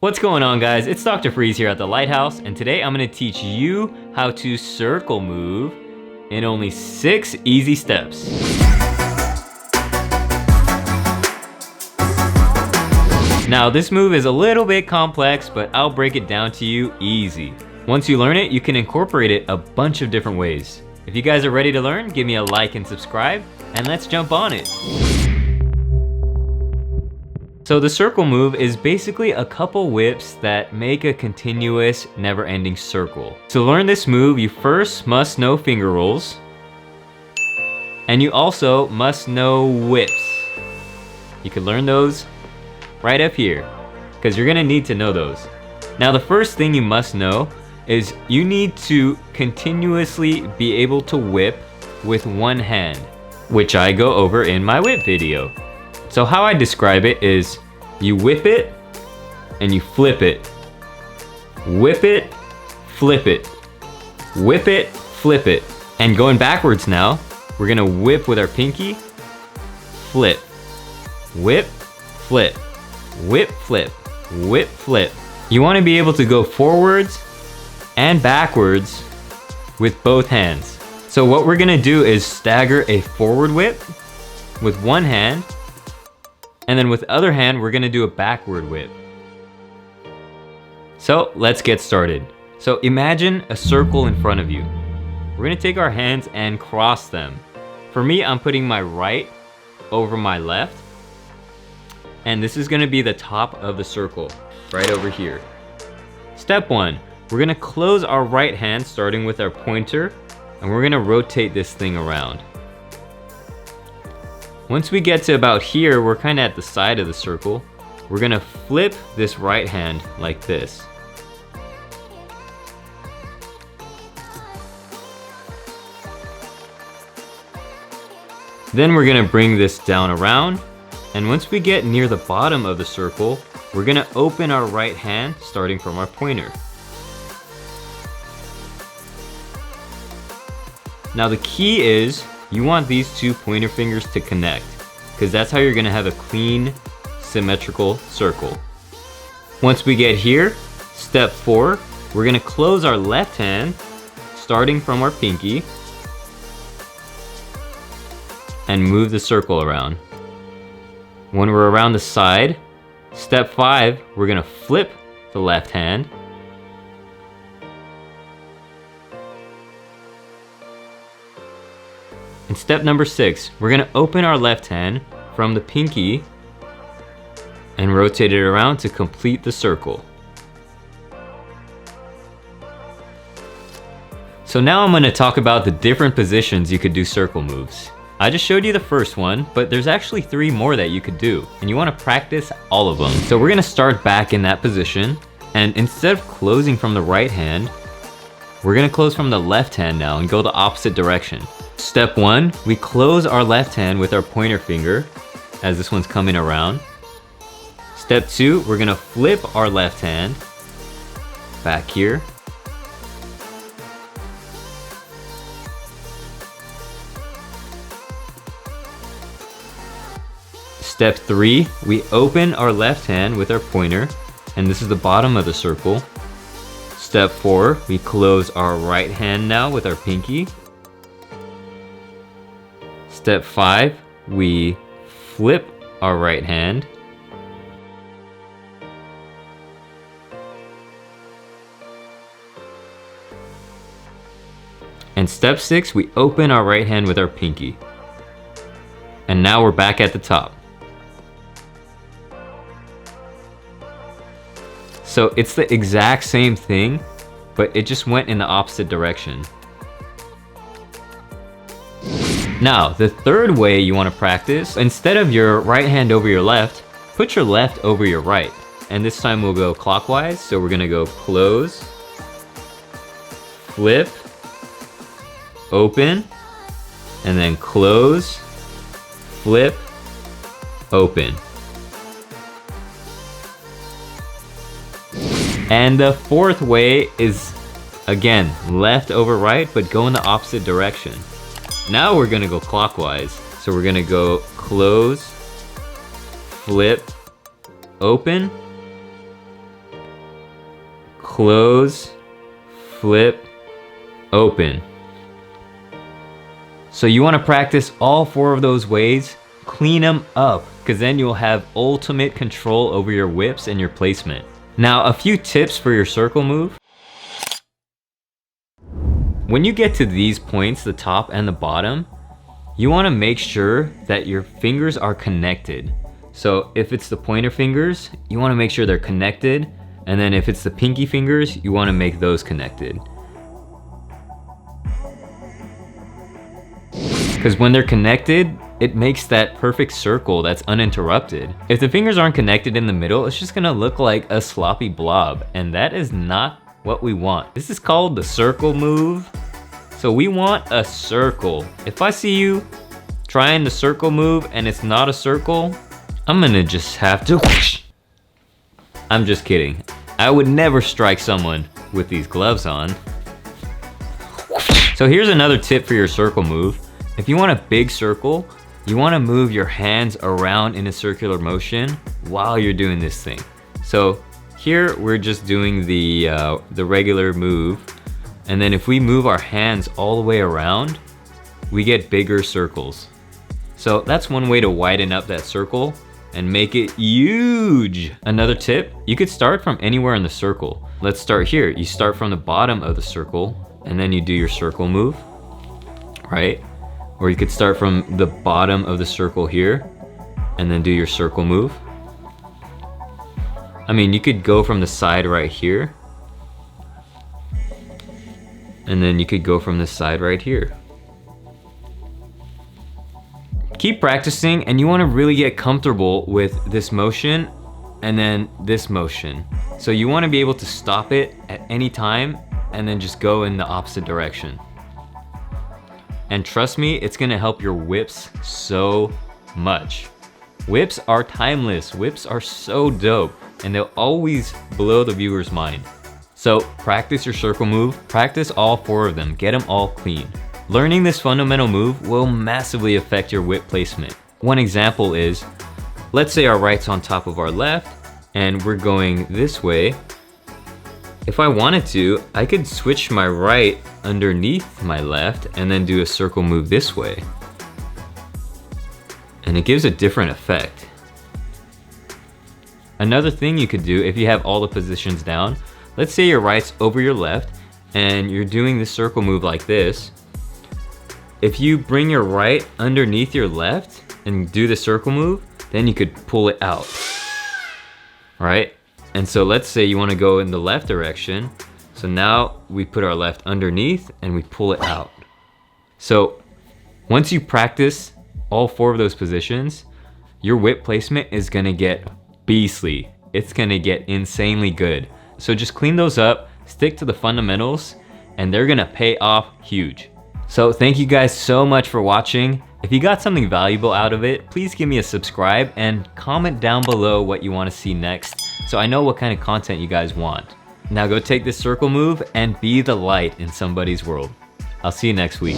What's going on, guys? It's Dr. Freeze here at the Lighthouse, and today I'm going to teach you how to circle move in only 6 easy steps. Now, this move is a little bit complex, but I'll break it down to you easy. Once you learn it, you can incorporate it a bunch of different ways. If you guys are ready to learn, give me a like and subscribe, and let's jump on it. So the circle move is basically a couple whips that make a continuous, never-ending circle. To learn this move, you first must know finger rolls, and you also must know whips. You can learn those right up here, because you're gonna need to know those. Now, the first thing you must know is you need to continuously be able to whip with one hand, which I go over in my whip video. So how I describe it is you whip it and you flip it. Whip it, flip it. Whip it, flip it. And going backwards now, we're gonna whip with our pinky, flip. Whip, flip. Whip, flip. Whip, flip. You wanna be able to go forwards and backwards with both hands. So what we're gonna do is stagger a forward whip with one hand, and then with the other hand, we're gonna do a backward whip. So let's get started. So imagine a circle in front of you. We're gonna take our hands and cross them. For me, I'm putting my right over my left, and this is gonna be the top of the circle, right over here. Step 1, we're gonna close our right hand starting with our pointer, and we're gonna rotate this thing around. Once we get to about here, we're kind of at the side of the circle. We're gonna flip this right hand like this. Then we're gonna bring this down around, and once we get near the bottom of the circle, we're gonna open our right hand starting from our pointer. Now the key is you want these two pointer fingers to connect, because that's how you're gonna have a clean, symmetrical circle. Once we get here, step 4, we're gonna close our left hand, starting from our pinky, and move the circle around. When we're around the side, step 5, we're gonna flip the left hand, and step number 6, we're gonna open our left hand from the pinky and rotate it around to complete the circle. So now I'm gonna talk about the different positions you could do circle moves. I just showed you the first one, but there's actually 3 more that you could do, and you wanna practice all of them. So we're gonna start back in that position, and instead of closing from the right hand, we're gonna close from the left hand now and go the opposite direction. Step 1, we close our left hand with our pointer finger as this one's coming around. Step 2, we're gonna flip our left hand back here. Step 3, we open our left hand with our pointer, and this is the bottom of the circle. Step 4, we close our right hand now with our pinky. Step 5, we flip our right hand. And step 6, we open our right hand with our pinky. And now we're back at the top. So it's the exact same thing, but it just went in the opposite direction. Now, the third way you want to practice, instead of your right hand over your left, put your left over your right. And this time we'll go clockwise, so we're gonna go close, flip, open, and then close, flip, open. And the fourth way is, again, left over right, but go in the opposite direction. Now we're gonna go clockwise. So we're gonna go close, flip, open, close, flip, open. So you want to practice all 4 of those ways, clean them up, because then you'll have ultimate control over your whips and your placement. Now, a few tips for your circle move. When you get to these points, the top and the bottom, you want to make sure that your fingers are connected. So if it's the pointer fingers, you want to make sure they're connected. And then if it's the pinky fingers, you want to make those connected. Because when they're connected, it makes that perfect circle that's uninterrupted. If the fingers aren't connected in the middle, it's just gonna look like a sloppy blob, and that is not what we want. This is called the circle move. So we want a circle. If I see you trying the circle move and it's not a circle, I'm gonna just have to whoosh. I'm just kidding. I would never strike someone with these gloves on. So here's another tip for your circle move. If you want a big circle, you want to move your hands around in a circular motion while you're doing this thing. So here we're just doing the regular move, and then if we move our hands all the way around, we get bigger circles. So that's one way to widen up that circle and make it huge. Another tip, you could start from anywhere in the circle. Let's start here. You start from the bottom of the circle and then you do your circle move, right? Or you could start from the bottom of the circle here and then do your circle move. I mean, you could go from the side right here and then you could go from the side right here. Keep practicing, and you want to really get comfortable with this motion and then this motion. So you want to be able to stop it at any time and then just go in the opposite direction. And trust me, it's gonna help your whips so much. Whips are timeless. Whips are so dope, and they'll always blow the viewer's mind. So practice your circle move, practice all 4 of them, get them all clean. Learning this fundamental move will massively affect your whip placement. One example is, let's say our right's on top of our left, and we're going this way. If I wanted to, I could switch my right underneath my left and then do a circle move this way. And it gives a different effect. Another thing you could do if you have all the positions down, let's say your right's over your left and you're doing the circle move like this. If you bring your right underneath your left and do the circle move, then you could pull it out, right? And so let's say you want to go in the left direction. So now we put our left underneath and we pull it out. So once you practice all 4 of those positions, your whip placement is gonna get beastly. It's gonna get insanely good. So just clean those up, stick to the fundamentals, and they're gonna pay off huge. So thank you guys so much for watching. If you got something valuable out of it, please give me a subscribe and comment down below what you want to see next, so I know what kind of content you guys want. Now go take this circle move and be the light in somebody's world. I'll see you next week.